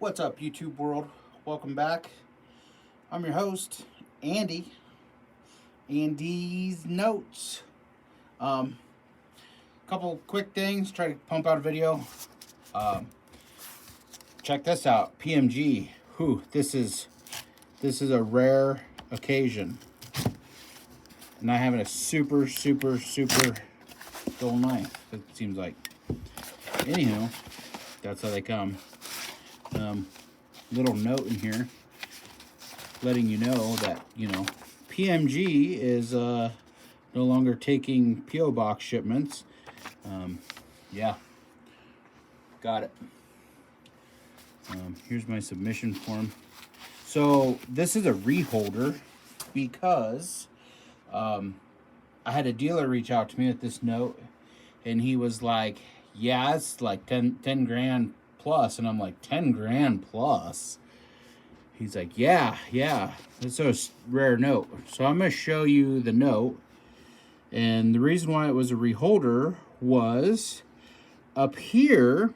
What's up, YouTube world? Welcome back. I'm your host, Andy. Andy's Notes. Couple quick things. Try to pump out a video. Um, Check this out. PMG. This is a rare occasion, and I have a super dull knife. It seems like. Anywho, that's how they come. Little note in here letting you know that, PMG is no longer taking P.O. Box shipments. Yeah, got it. Here's my submission form. So this is a reholder because I had a dealer reach out to me with this note, and he was like, yeah, it's like 10 grand plus. And I'm like, 10 grand plus? He's like, yeah, it's a rare note. So I'm going to show you the note. And the reason why it was a reholder was up here,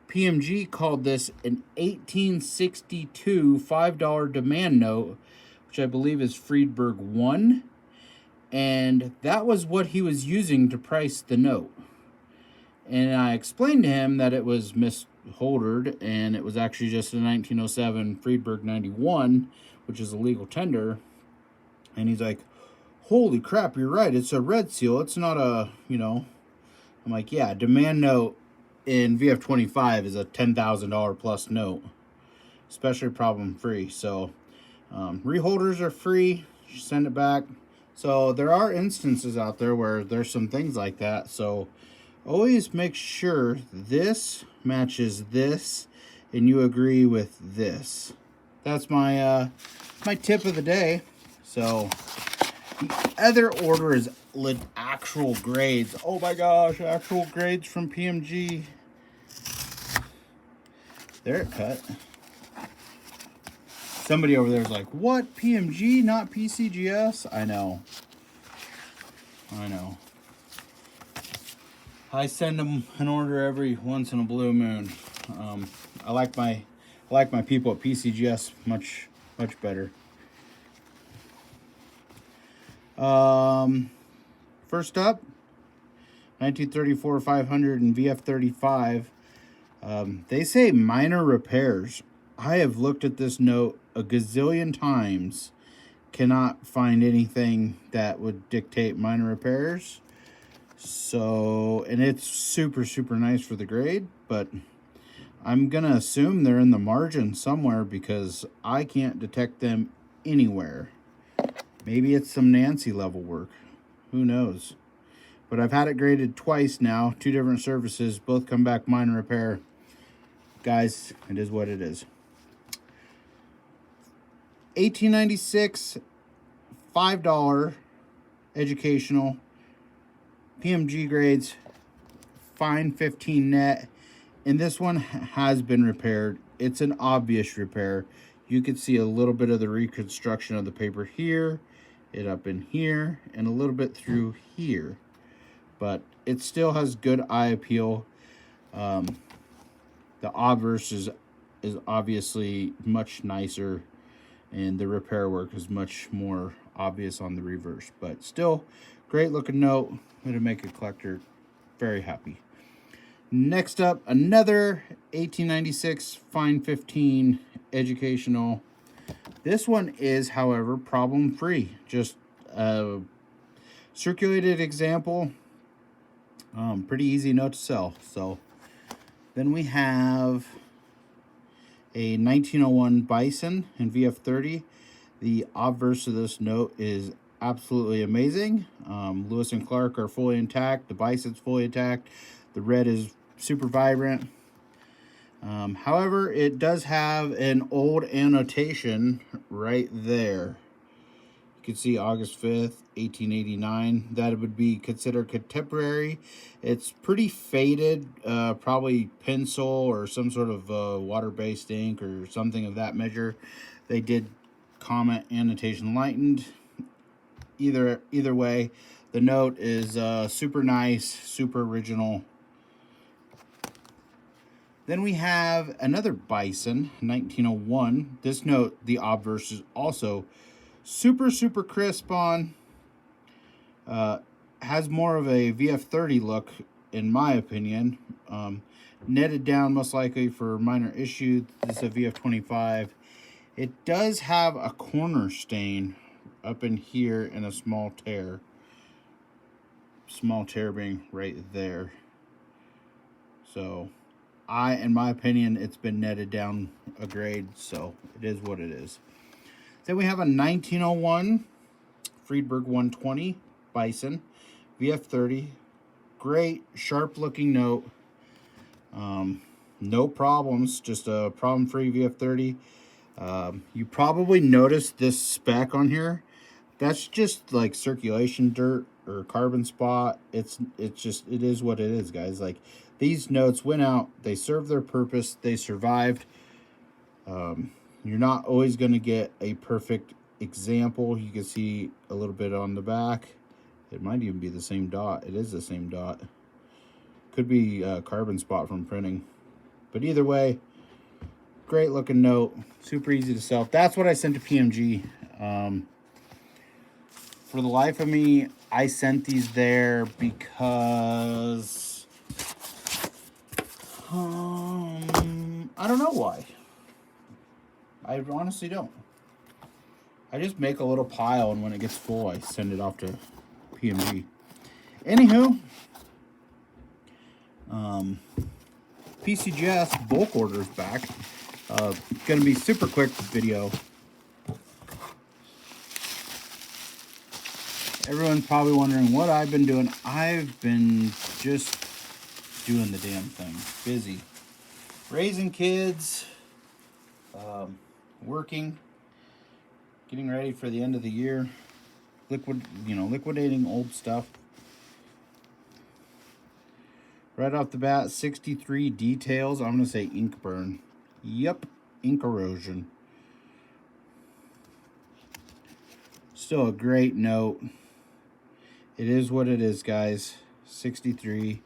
PMG called this an 1862 $5 demand note, which I believe is Friedberg 1. And that was what he was using to price the note. And I explained to him that it was misholdered, and it was actually just a 1907 Friedberg 91, which is a legal tender. And he's like, holy crap, you're right. It's a red seal. It's not a, I'm like, yeah, demand note in VF25 is a $10,000 plus note, especially problem free. So reholders are free. You send it back. So there are instances out there where there's some things like that. So always make sure this matches this and you agree with this. That's my my tip of the day. So the other order is actual grades. Oh my gosh, actual grades from PMG. They're cut. Somebody over there is like, what? PMG, not PCGS? I know. I send them an order every once in a blue moon. I like my people at PCGS much better. First up, 1934 500 and VF35. They say minor repairs. I have looked at this note a gazillion times. Cannot find anything that would dictate minor repairs. So, and it's super nice for the grade, but I'm gonna assume they're in the margin somewhere because I can't detect them anywhere. Maybe it's some Nancy level work. Who knows? But I've had it graded twice now, 2 different services, both come back minor repair. Guys, it is what it is. 1896 $5 educational PMG grades, fine 15 net, and this one has been repaired. It's an obvious repair. You can see a little bit of the reconstruction of the paper here, it up in here, and a little bit through here, but it still has good eye appeal. The obverse is obviously much nicer, and the repair work is much more obvious on the reverse, but still great looking note. It'll make a collector very happy. Next up, another 1896 fine 15 educational. This one is, however, problem free. Just a circulated example. Pretty easy note to sell. So then we have a 1901 Bison in VF30. The obverse of this note is absolutely amazing. Lewis and Clark are fully intact. The Bison's fully intact. The red is super vibrant. However, it does have an old annotation right there. You can see August 5th, 1889. That would be considered contemporary. It's pretty faded, probably pencil or some sort of water-based ink or something of that measure. They did comment annotation lightened. Either way, the note is super nice, super original. Then we have another Bison, 1901. This note, the obverse, is also super, super crisp on. Has more of a VF30 look, in my opinion. Netted down most likely for minor issue. This is a VF25. It does have a corner stain up in here and a small tear. Small tear being right there. So, in my opinion, it's been netted down a grade, so it is what it is. Then we have a 1901 Friedberg 120 Bison VF30. Great, sharp-looking note. No problems, just a problem-free VF30. You probably noticed this speck on here. That's just like circulation dirt or carbon spot. It is what it is, guys. Like, these notes went out, they served their purpose, they survived. You're not always going to get a perfect example. You can see a little bit on the back. It might even be the same dot. It is the same dot. Could be a carbon spot from printing. But either way, great looking note. Super easy to sell. That's what I sent to PMG. For the life of me, I sent these there because I don't know why. I honestly don't. I just make a little pile, and when it gets full, I send it off to PMG. Anywho, PCGS bulk orders back. Gonna be super quick video. Everyone's probably wondering what I've been doing. I've been just doing the damn thing. Busy. Raising kids. Working. Getting ready for the end of the year. Liquidating old stuff. Right off the bat, 63 details. I'm going to say ink burn. Yep, ink erosion. Still a great note. It is what it is, guys. 63.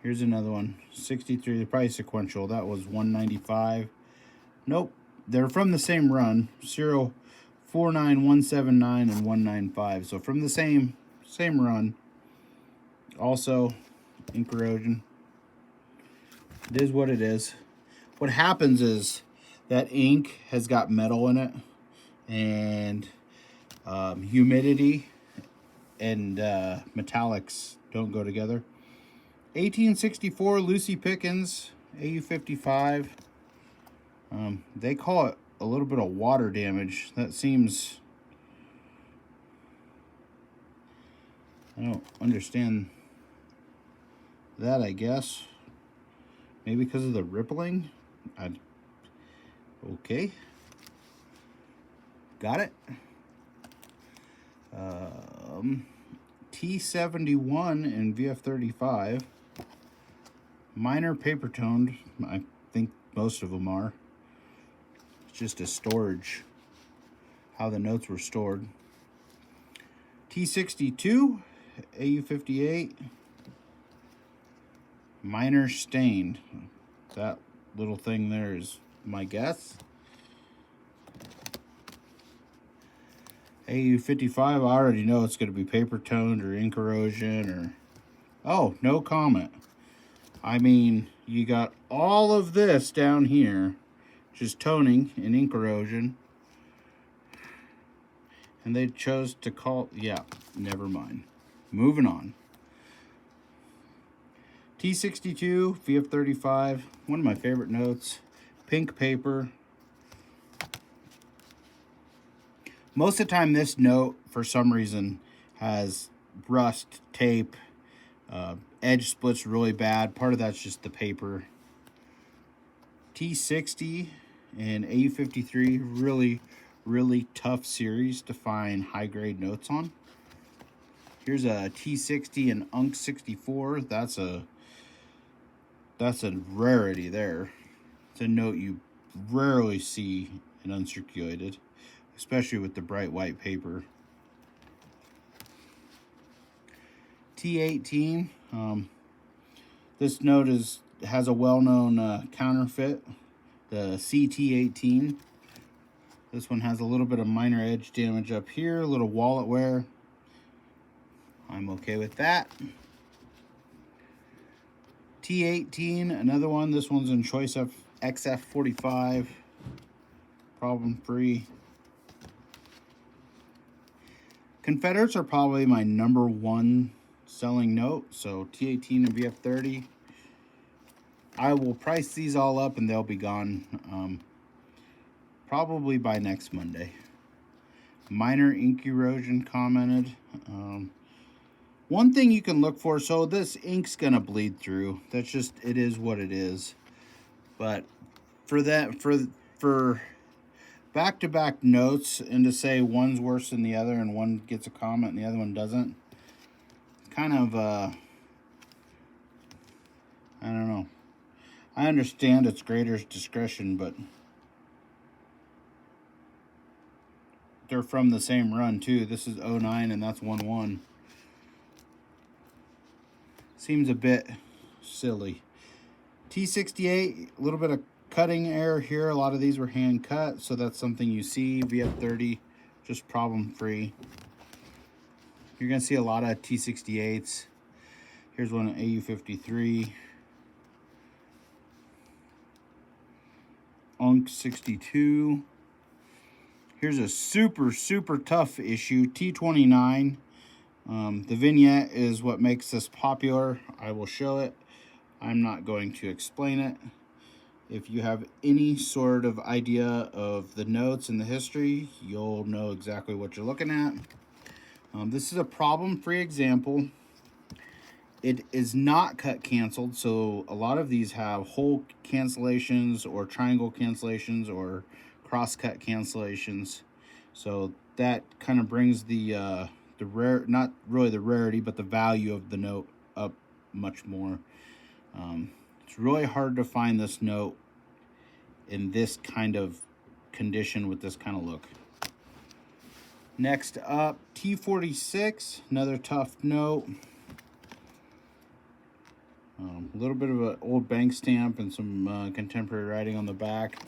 Here's another one. 63. They're probably sequential. That was 195. Nope. They're from the same run. 049, 179, and 195. So from the same run. Also, ink erosion. It is what it is. What happens is that ink has got metal in it, and humidity and metallics don't go together. 1864 Lucy Pickens AU55. They call it a little bit of water damage. That seems, I don't understand that, I guess. Maybe because of the rippling. Okay. Got it. T71 and VF35. Minor paper toned. I think most of them are. It's just a storage. How the notes were stored. T62 AU58. Minor stained. That little thing there is my guess. AU55, I already know it's going to be paper toned or ink erosion or... Oh, no comment. I mean, you got all of this down here, just toning and ink erosion. And they chose to call... Yeah, never mind. Moving on. T62, VF35, one of my favorite notes. Pink paper. Most of the time, this note, for some reason, has rust, tape, edge splits really bad. Part of that's just the paper. T60 and AU53, really, really tough series to find high-grade notes on. Here's a T60 and Unk 64. That's a rarity there. It's a note you rarely see in uncirculated, especially with the bright white paper. T18. This note is has a well-known counterfeit, the CT18. This one has a little bit of minor edge damage up here, a little wallet wear. I'm okay with that. T18, another one. This one's in Choice XF45. Problem free. Confederates are probably my #1 selling note. So T18 and VF30. I will price these all up and they'll be gone probably by next Monday. Minor ink erosion commented. One thing you can look for, so this ink's gonna bleed through. That's just, it is what it is. But for that, for back-to-back notes, and to say one's worse than the other and one gets a comment and the other one doesn't, kind of I don't know. I understand it's grader's discretion, but they're from the same run too. This is 09 and that's 11. Seems a bit silly. T68, a little bit of cutting error here. A lot of these were hand cut, so that's something you see. VF30, just problem free. You're gonna see a lot of T68s. Here's one AU53. UNC 62. Here's a super tough issue, T29. The vignette is what makes this popular. I will show it. I'm not going to explain it. If you have any sort of idea of the notes and the history, you'll know exactly what you're looking at. This is a problem-free example. It is not cut canceled, so a lot of these have hole cancellations or triangle cancellations or cross-cut cancellations. So that kind of brings the rare, not really the rarity, but the value of the note up much more. It's really hard to find this note in this kind of condition with this kind of look. Next up, T46, another tough note. A little bit of an old bank stamp and some contemporary writing on the back,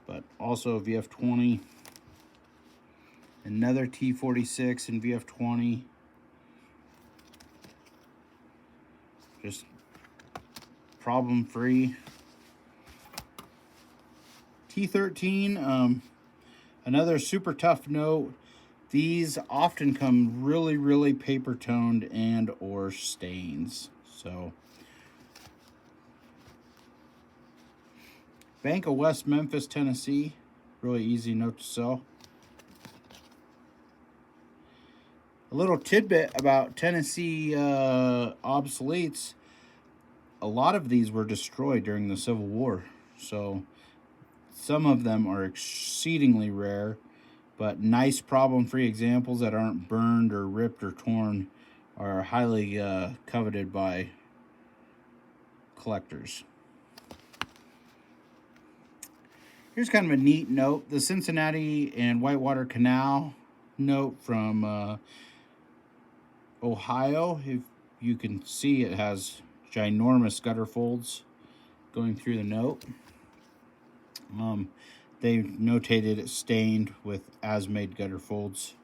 but also VF20. Another T46 and VF20. Just problem free. T13, another super tough note. These often come really paper toned and or stains. So Bank of West Memphis, Tennessee, really easy note to sell. A little tidbit about Tennessee obsoletes. A lot of these were destroyed during the Civil War, so some of them are exceedingly rare, but nice problem-free examples that aren't burned or ripped or torn are highly coveted by collectors. Here's kind of a neat note. The Cincinnati and Whitewater Canal note from Ohio. If you can see, it has ginormous gutter folds going through the note. They notated it stained with as-made gutter folds.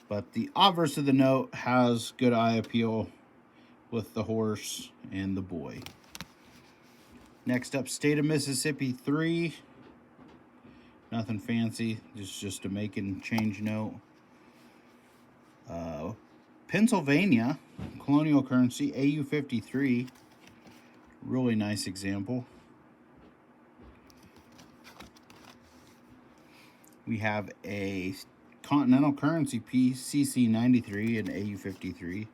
But the obverse of the note has good eye appeal with the horse and the boy. Next up, State of Mississippi 3. Nothing fancy, just a make and change note. Pennsylvania, colonial currency, AU53. Really nice example. We have a continental currency piece, CC93 and AU53.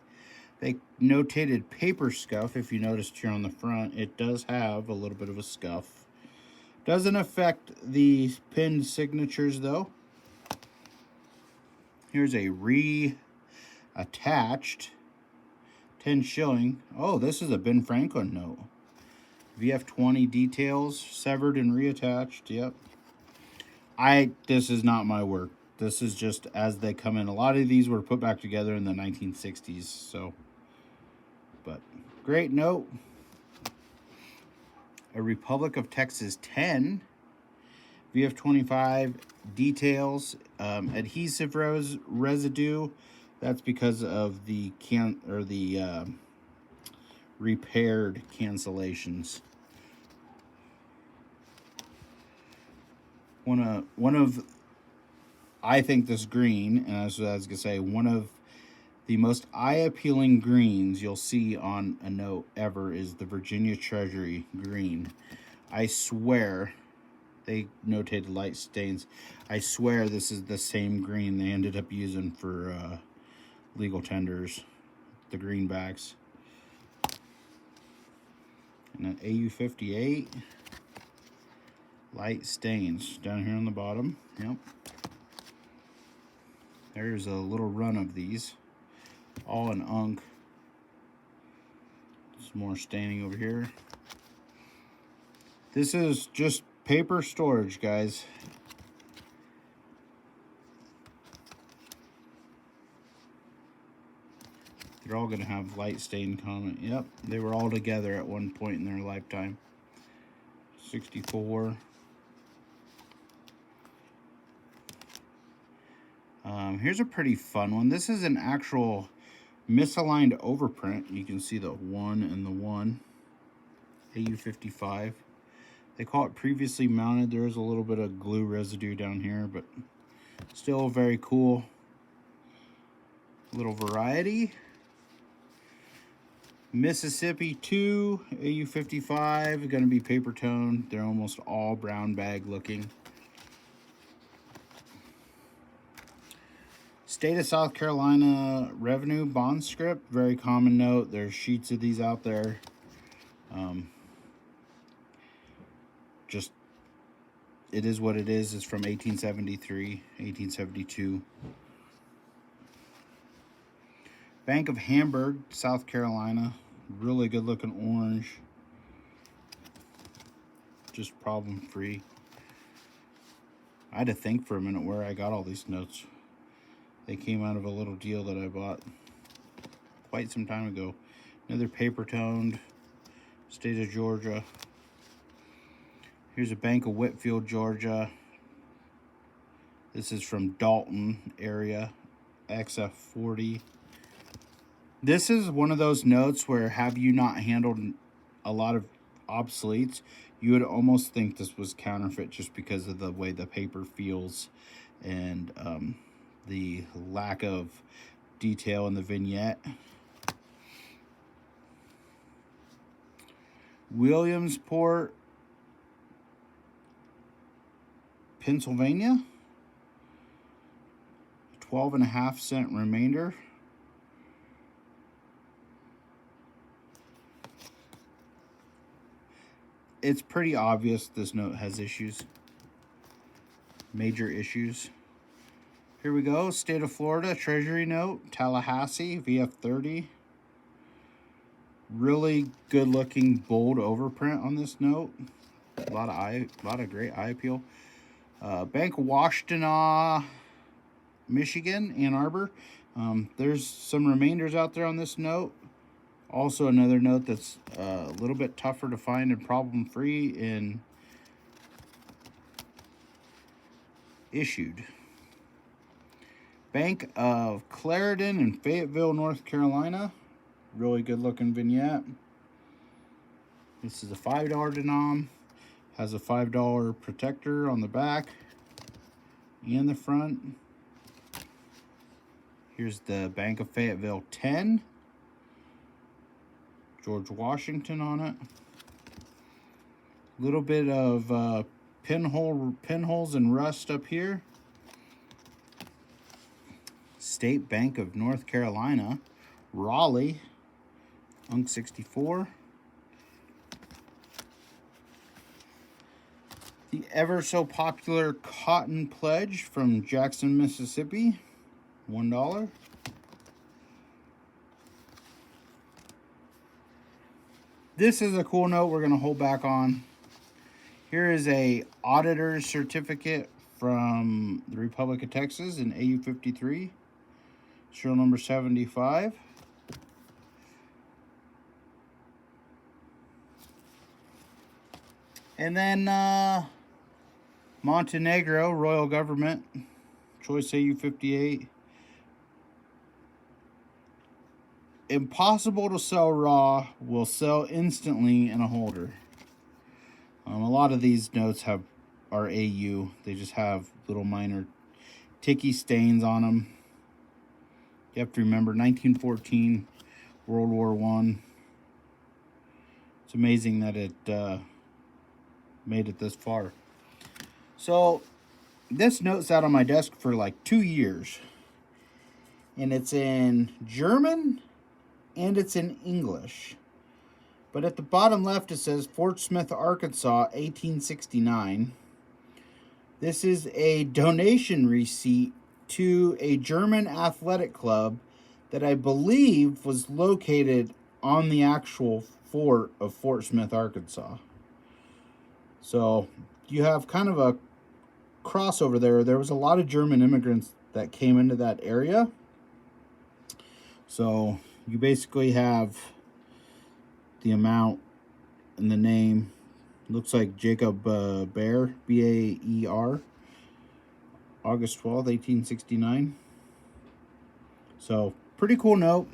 They notated paper scuff. If you noticed here on the front, it does have a little bit of a scuff. Doesn't affect the pinned signatures though. Here's a reattached 10 shilling. Oh, this is a Ben Franklin note. VF20 details, severed and reattached. Yep. This is not my work. This is just as they come in. A lot of these were put back together in the 1960s. So, but great note. a Republic of Texas 10, VF25 details, adhesive residue. That's because of the repaired cancellations. One of I think this green, and as I was gonna say, one of the most eye-appealing greens you'll see on a note ever is the Virginia Treasury green. I swear, they notated light stains. I swear this is the same green they ended up using for legal tenders, the greenbacks. And an AU58, light stains down here on the bottom. Yep. There's a little run of these, all in unk. Some more staining over here. This is just paper storage, guys. They're all going to have light stain comment. Yep, they were all together at one point in their lifetime. 64. Here's a pretty fun one. This is an actual misaligned overprint. You can see the 1 and the 1. AU55. They call it previously mounted. There is a little bit of glue residue down here, but still very cool. Little variety. Mississippi 2, AU55, going to be paper toned. They're almost all brown bag looking. State of South Carolina revenue bond script, very common note. There's sheets of these out there. Just, it is what it is. It's from 1873, 1872. Bank of Hamburg, South Carolina. Really good looking orange. Just problem free. I had to think for a minute where I got all these notes. They came out of a little deal that I bought quite some time ago. Another paper toned, state of Georgia. Here's a Bank of Whitfield, Georgia. This is from Dalton area, XF40. This is one of those notes where, have you not handled a lot of obsoletes, you would almost think this was counterfeit just because of the way the paper feels and the lack of detail in the vignette. Williamsport, Pennsylvania. 12.5-cent remainder. It's pretty obvious this note has issues. Major issues. Here we go. State of Florida, Treasury note. Tallahassee, VF30. Really good looking bold overprint on this note. A lot of great eye appeal. Bank of Washtenaw, Michigan, Ann Arbor. There's some remainders out there on this note. Also another note that's a little bit tougher to find and problem-free and issued. Bank of Clarendon in Fayetteville, North Carolina. Really good looking vignette. This is a $5 denom. Has a $5 protector on the back and the front. Here's the Bank of Fayetteville 10. George Washington on it. Little bit of pinholes and rust up here. State Bank of North Carolina, Raleigh, Unk 64. The ever so popular Cotton Pledge from Jackson, Mississippi, $1. This is a cool note we're going to hold back on. Here is a auditor's certificate from the Republic of Texas in AU53. Serial number 75. And then Montenegro, Royal Government, Choice AU-58. Impossible to sell raw, will sell instantly in a holder. A lot of these notes are AU. They just have little minor ticky stains on them. You have to remember 1914, World War I. It's amazing that it made it this far. So this note sat on my desk for like 2 years. And it's in German and it's in English. But at the bottom left it says Fort Smith, Arkansas, 1869. This is a donation receipt to a German athletic club that I believe was located on the actual fort of Fort Smith, Arkansas. So you have kind of a crossover there. There was a lot of German immigrants that came into that area. So you basically have the amount and the name. Looks like Jacob Baer, B-A-E-R, August 12th, 1869. So, pretty cool note.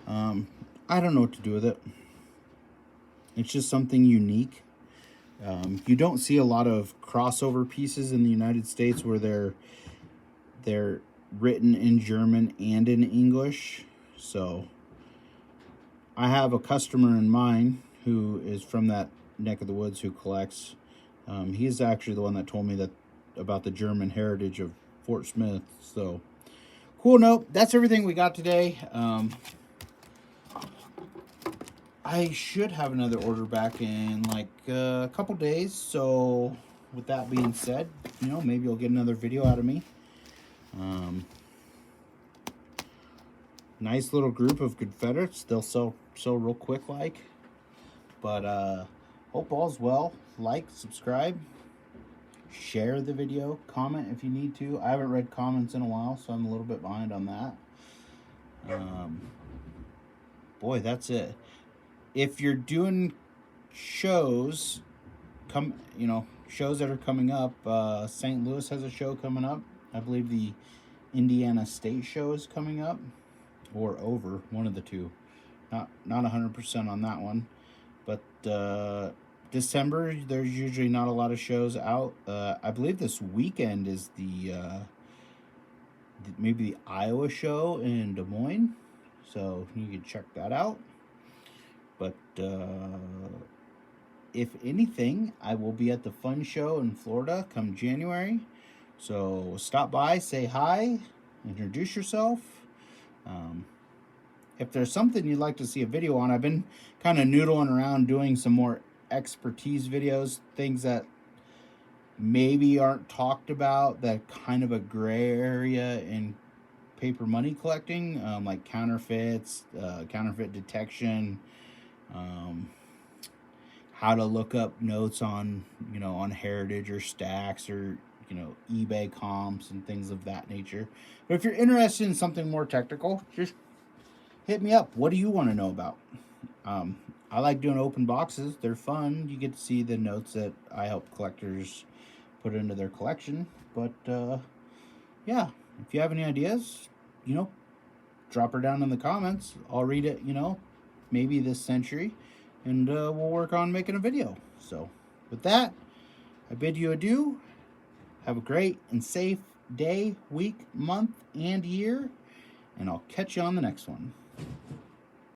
I don't know what to do with it. It's just something unique. You don't see a lot of crossover pieces in the United States where they're written in German and in English. So, I have a customer in mind who is from that neck of the woods who collects. He's actually the one that told me that about the German heritage of Fort Smith. So cool note. That's everything we got today. I should have another order back in like a couple days. So with that being said, you know, maybe you'll get another video out of me. Nice little group of Confederates. They'll sell real quick like. But hope all's well. Like, subscribe, share the video, comment if you need to. I haven't read comments in a while, so I'm a little bit behind on that. Boy, that's it. If you're doing shows, shows that are coming up, St. Louis has a show coming up. I believe the Indiana State show is coming up, or over, one of the two. Not 100% on that one. But December, there's usually not a lot of shows out. I believe this weekend is maybe the Iowa show in Des Moines. So you can check that out. But if anything, I will be at the Fun Show in Florida come January. So stop by, say hi, introduce yourself. If there's something you'd like to see a video on, I've been kind of noodling around doing some more expertise videos, things that maybe aren't talked about, that kind of a gray area in paper money collecting, like counterfeits, counterfeit detection, how to look up notes on, on Heritage or Stacks or, eBay comps and things of that nature. But if you're interested in something more technical, just hit me up. What do you want to know about? I like doing open boxes. They're fun. You get to see the notes that I help collectors put into their collection. But, yeah, if you have any ideas, drop her down in the comments. I'll read it, maybe this century. And we'll work on making a video. So, with that, I bid you adieu. Have a great and safe day, week, month, and year. And I'll catch you on the next one.